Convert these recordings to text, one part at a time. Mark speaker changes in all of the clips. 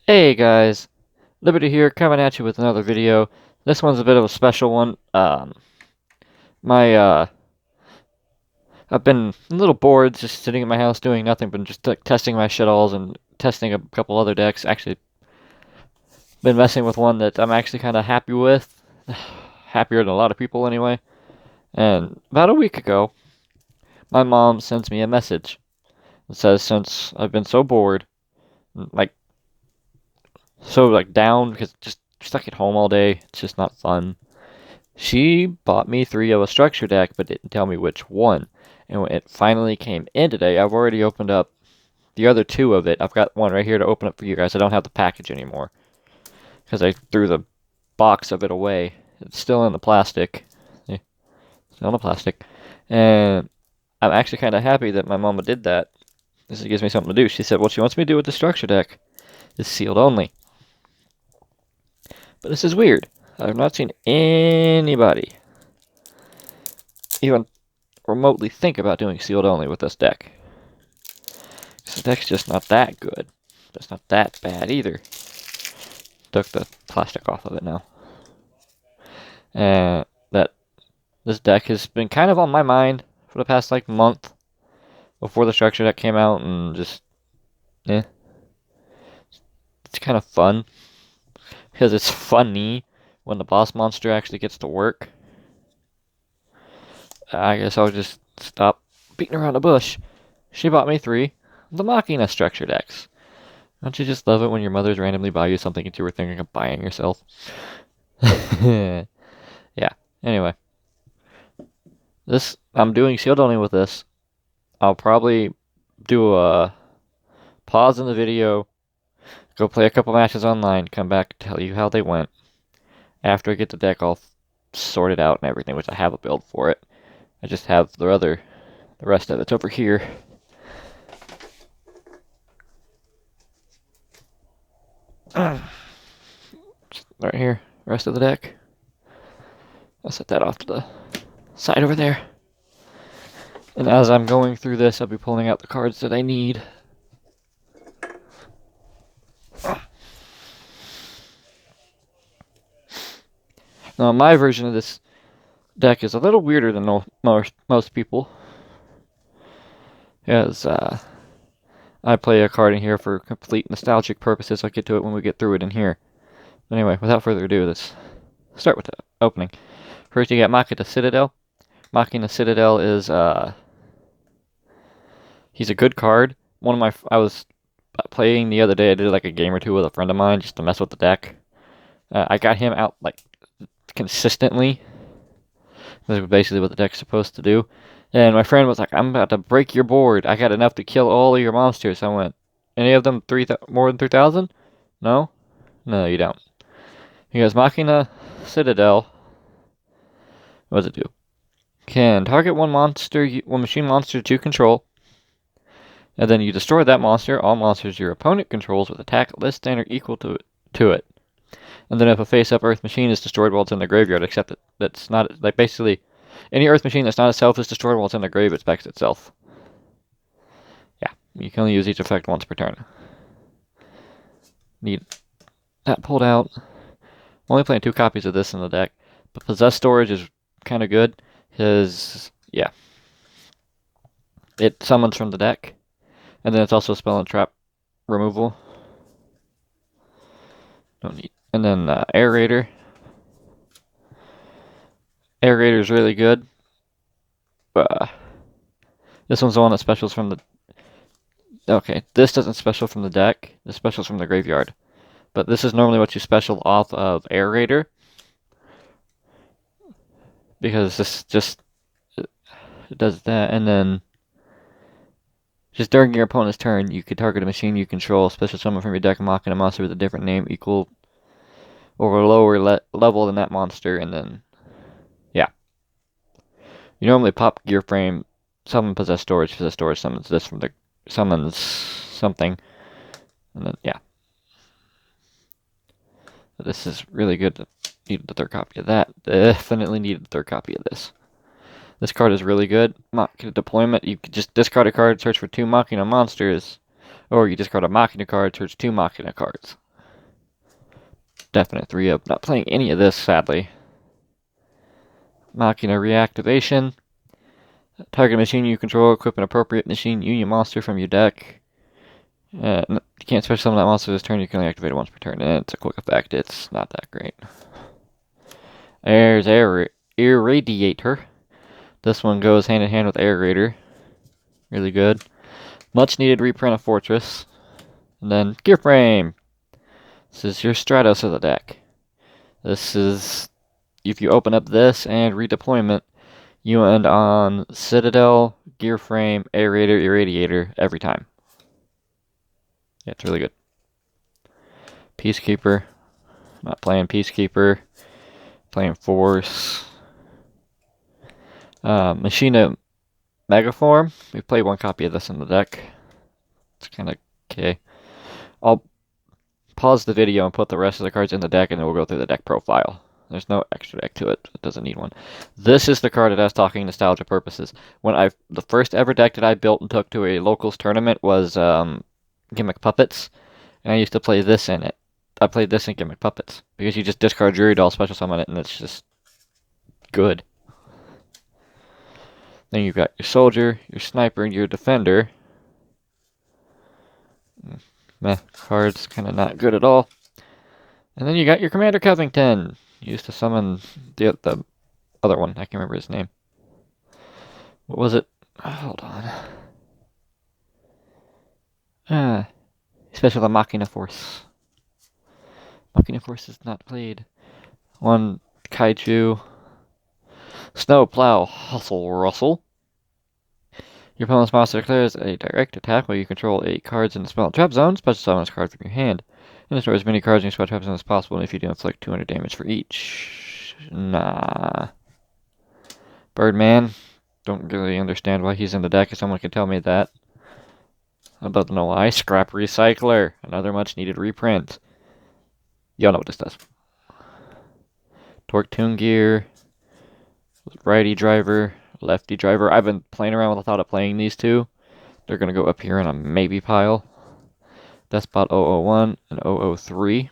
Speaker 1: Hey guys, Liberty here, coming at you with another video. This one's a bit of a special one. My I've been a little bored just sitting in my house doing nothing but just testing my shit-alls and testing a couple other decks. Actually, been messing with one that I'm actually kind of happy with, happier than a lot of people anyway. And about a week ago, my mom sends me a message. It says since I've been so bored, like down because just stuck at home all day, it's just not fun. She bought me three of a structure deck, but didn't tell me which one. And when it finally came in today, I've already opened up the other two of it. I've got one right here to open up for you guys. I don't have the package anymore because I threw the box of it away. It's still in the plastic. See? Still in the plastic. And I'm actually kind of happy that my mama did that. This gives me something to do. She said what she wants me to do with the structure deck is sealed only. But this is weird. I've not seen anybody even remotely think about doing sealed only with this deck. This deck's just not that good. It's not that bad either. Took the plastic off of it now. And that this deck has been kind of on my mind for the past month before the structure deck came out, and just it's kind of fun because it's funny when the boss monster actually gets to work. I guess I'll just stop beating around the bush. She bought me three of the Machina structure decks. Don't you just love it when your mothers randomly buy you something that you were thinking of buying yourself? Yeah. Anyway. I'm doing sealed only with this. I'll probably do a pause in the video, go play a couple matches online, come back and tell you how they went. After I get the deck all sorted out and everything, which I have a build for it. I just have the rest of it's over here. Right here, rest of the deck. I'll set that off to the side over there. And as I'm going through this, I'll be pulling out the cards that I need. Now, my version of this deck is a little weirder than most people. As I play a card in here for complete nostalgic purposes. I'll get to it when we get through it in here. Anyway, without further ado, let's start with the opening. First, you got Machina Citadel. Machina Citadel is he's a good card. I was playing the other day. I did like a game or two with a friend of mine just to mess with the deck. I got him out consistently. That's basically what the deck's supposed to do. And my friend was like, "I'm about to break your board. I got enough to kill all of your monsters." I went, "Any of them more than 3,000? No? No, you don't." He goes, Machina Citadel. What does it do? Can target one machine monster to control, and then you destroy that monster. All monsters your opponent controls with attack less than or equal to it. And then if a face-up Earth machine is destroyed while it's in the graveyard, except that's not basically any Earth machine that's not itself is destroyed while it's in the grave, it specs itself. Yeah, you can only use each effect once per turn. Need that pulled out. I'm only playing 2 copies of this in the deck, but possess storage is kind of good because it summons from the deck, and then it's also spell and trap removal. Don't need. And then Aerator. Aerator is really good. This one's the one that specials from the... Okay, this doesn't special from the deck. This specials from the graveyard. But this is normally what you special off of Aerator. Because this just... It does that, and then... Just during your opponent's turn, you can target a machine you control, special summon from your deck, mocking a monster with a different name equal or lower level than that monster, and then... Yeah. You normally pop Gear Frame, summon Possess Storage summons this from the... Summons something. And then, yeah. This is really good. Needed the 3rd copy of that. Definitely needed the 3rd copy of this. This card is really good. Machina Deployment. You can just discard a card, search for 2 Machina monsters. Or you discard a Machina card, search 2 Machina cards. definite 3-up. Not playing any of this, sadly. Machina reactivation. Target machine you control, equip an appropriate machine union monster from your deck. You can't special summon that monster this turn, you can only activate it once per turn, and it's a quick effect. It's not that great. There's Irradiator. This one goes hand in hand with Aerator. Really good. Much needed reprint of Fortress. And then Gear Frame. This is your Stratos of the deck. This is, if you open up this and redeployment, you end on Citadel, Gear Frame, Aerator, Irradiator every time. Yeah, it's really good. Peacekeeper. Not playing Peacekeeper. Playing Force. Machina Megaform. We played one copy of this in the deck. It's kind of okay. I'll pause the video and put the rest of the cards in the deck, and then we'll go through the deck profile. There's no extra deck to it. It doesn't need one. This is the card that I was talking nostalgia purposes. The first ever deck that I built and took to a locals tournament was Gimmick Puppets, and I used to play this in it. I played this in Gimmick Puppets because you just discard Jury Doll, special summon it, and it's just good. Then you've got your Soldier, your Sniper, and your Defender. Meh, cards kind of not good at all. And then you got your Commander Covington, used to summon the other one. I can't remember his name. What was it? Oh, hold on. Special the Machina Force. Machina Force is not played. One Kaiju. Snow Plow Hustle Rustle. Your opponent's monster declares a direct attack while you control 8 cards in the spell trap zone. Special summon this card from your hand. And destroy as many cards in your spell trap zone as possible, and if you do, inflict 200 damage for each. Nah. Birdman. Don't really understand why he's in the deck if someone can tell me that. I don't know why. Scrap Recycler. Another much needed reprint. Y'all know what this does. Torque Tune Gear. Righty Driver. Lefty Driver. I've been playing around with the thought of playing these two. They're going to go up here in a maybe pile. Despot 001 and 003.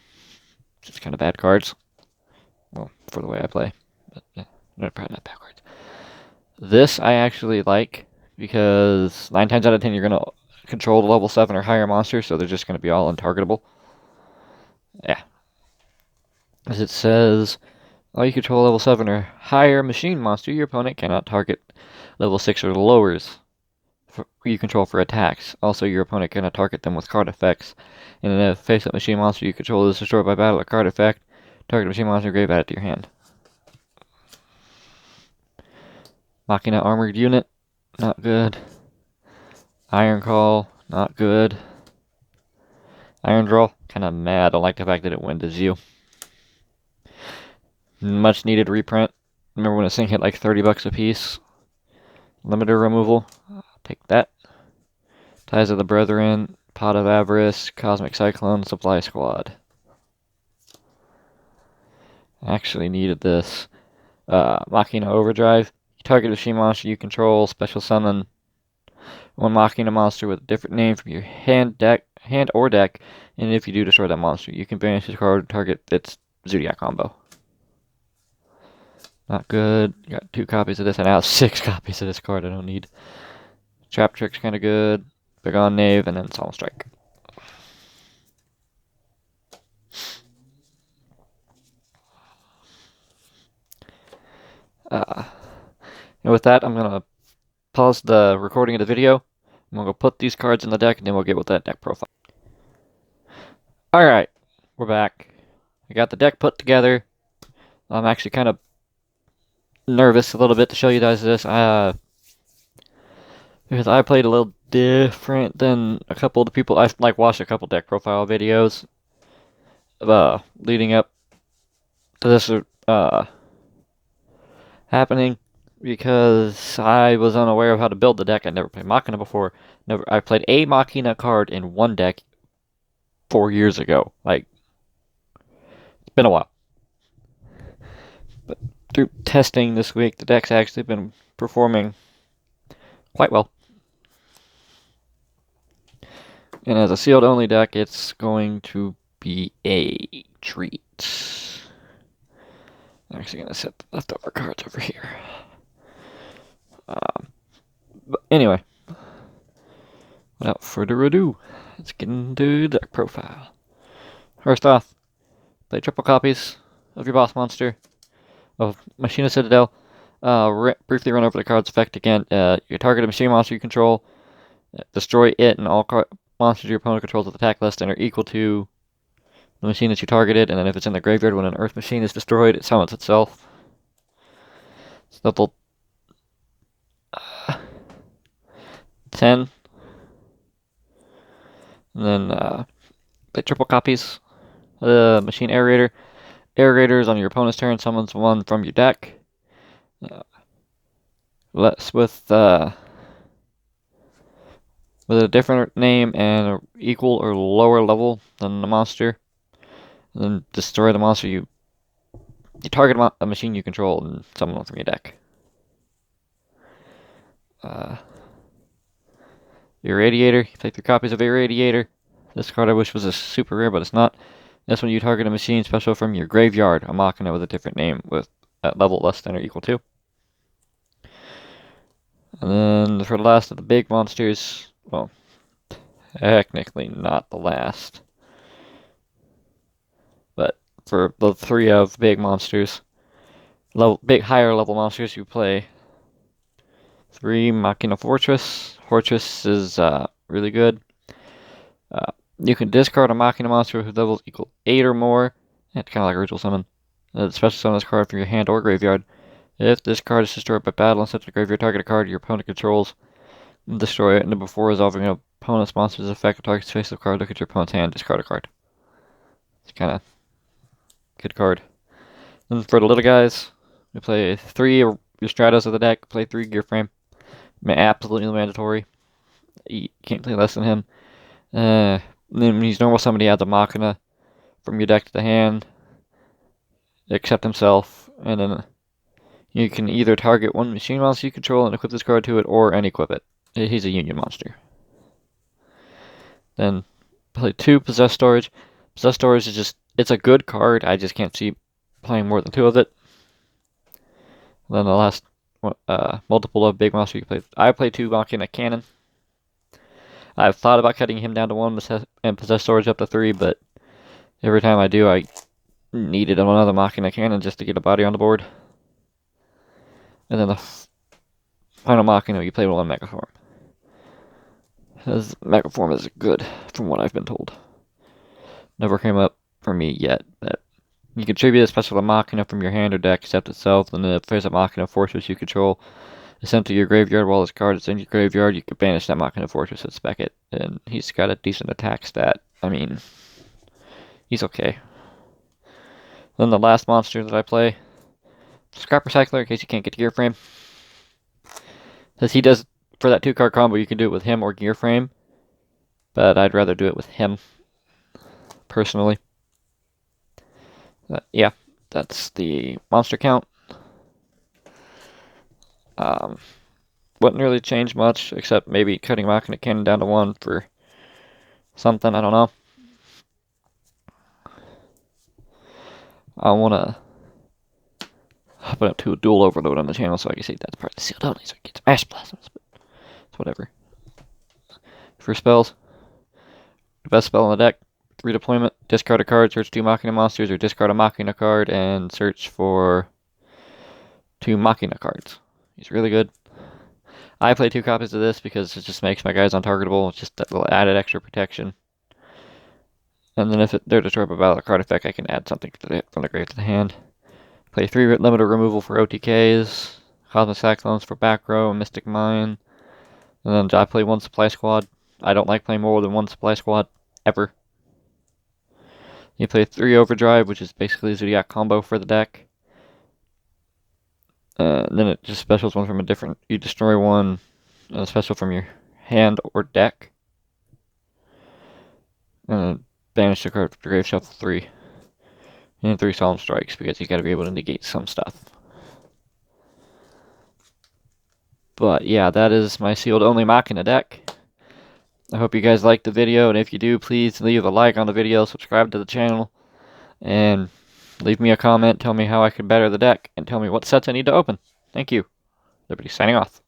Speaker 1: Just kind of bad cards. Well, for the way I play. But they're probably not bad cards. This I actually like because 9 times out of 10 you're going to control the level 7 or higher monsters, so they're just going to be all untargetable. Yeah. As it says, while you control level 7 or higher machine monster, your opponent cannot target level 6 or lowers you control for attacks. Also, your opponent cannot target them with card effects. And in a face-up machine monster you control is destroyed by battle or card effect, target machine monster grave, add it to your hand. Machina Armored Unit, not good. Iron Call, not good. Iron Draw, kind of mad. I don't like the fact that it went to you. Much needed reprint. Remember when this thing hit like 30 bucks a piece? Limiter removal. I'll take that. Ties of the Brethren, Pot of Avarice, Cosmic Cyclone, Supply Squad. Actually needed this. Machina Overdrive. Target machine monster you control, special summon one Machina monster with a different name from your hand or deck, and if you do destroy that monster, you can banish this card, target its Zodiac combo. Not good. Got 2 copies of this, and now 6 copies of this card I don't need. Trap Trick's kind of good. Big on Knave, and then Solemn Strike. And with that, I'm going to pause the recording of the video. I'm going to go put these cards in the deck, and then we'll get with that deck profile. Alright, we're back. I got the deck put together. I'm actually kind of nervous a little bit to show you guys this. Because I played a little different than a couple of the people. I've watched a couple deck profile videos leading up to this happening, because I was unaware of how to build the deck. I'd never played Machina before. I played a Machina card in one deck 4 years ago. Like, it's been a while. But through testing this week, the deck's actually been performing quite well. And as a sealed only deck, it's going to be a treat. I'm actually gonna set the leftover cards over here. But anyway, without further ado, let's get into the deck profile. First off, play triple copies of your boss monster of Machina Citadel. Briefly run over the card's effect again. You target a machine monster you control, destroy it and all monsters your opponent controls with attack less than or equal to the machine that you targeted, and then if it's in the graveyard when an earth machine is destroyed, it summons itself. It's level 10. And then play triple copies. Machine Aerator. Aerators on your opponent's turn summons one from your deck. With a different name and an equal or lower level than the monster. And then destroy the monster you target a machine you control and summon one from your deck. Irradiator. You play 3 copies of Irradiator. This card I wish was a super rare, but it's not. This one you target a machine special from your graveyard, a Machina with a different name with a level less than or equal to. And then for the last of the big monsters, well, technically not the last, but for the 3 of big monsters, big higher level monsters, you play 3 Machina Fortress. Fortress is really good. You can discard a Machina monster whose levels equal 8 or more. It's kind of like a ritual summon. Special summon this card from your hand or graveyard. If this card is destroyed by battle and sent to the graveyard, target a card your opponent controls, destroy it, and then before resolving an opponent's monster's effect, target's face of the card, look at your opponent's hand, discard a card. It's kind of good card. Then for the little guys, we play 3 your Stratos of the deck, play 3 Gear Frame. Absolutely mandatory. You can't play less than him. Then when he's normal summon, he adds a Machina from your deck to the hand, except himself, and then you can either target one machine monster you control and equip this card to it, or unequip it. He's a union monster. Then play 2 Possess Storage. Possess Storage is it's a good card, I just can't see playing more than 2 of it. And then the last multiple of big monster you play. I play 2 Machina Cannon. I've thought about cutting him down to 1 and Possess Storage up to 3, but every time I do, I needed another Machina Cannon just to get a body on the board. And then the final Machina, you play 1 Megaform. Because Megaform is good, from what I've been told. Never came up for me yet, but you contribute a special Machina from your hand or deck, except itself, and then if there's a Machina Fortress you control, is sent to your graveyard while this card is in your graveyard, you can banish that Machina Fortress and spec it. And he's got a decent attack stat. I mean, he's okay. Then the last monster that I play, Scrap Recycler, in case you can't get Gear Frame. Because he does, for that 2-card combo, you can do it with him or Gear Frame. But I'd rather do it with him, personally. Yeah, that's the monster count. Wouldn't really change much, except maybe cutting Machina Cannon down to 1 for something, I don't know. I want to open up to a dual overload on the channel so I can see that's part of the sealed only, so I can get some Ash Blossoms, but it's whatever. For spells, the best spell on the deck, 3 deployment, discard a card, search 2 Machina monsters, or discard a Machina card and search for 2 Machina cards. He's really good. I play 2 copies of this because it just makes my guys untargetable. It's just that little added extra protection. And then if they're destroyed by battle card effect, I can add something from the grave to the hand. Play 3 limiter removal for OTKs, Cosmic Cyclones for back row, and Mystic Mine. And then I play 1 Supply Squad. I don't like playing more than 1 Supply Squad, ever. You play 3 Overdrive, which is basically a Zodiac combo for the deck. Then it just specials 1 from a different. You destroy 1 special from your hand or deck. And banish the card from the grave, shuffle 3. And 3 Solemn Strikes, because you gotta be able to negate some stuff. But yeah, that is my sealed only Machina deck. I hope you guys liked the video, and if you do, please leave a like on the video, subscribe to the channel, and Leave me a comment, tell me how I could better the deck, and tell me what sets I need to open. Thank you. Liberty signing off.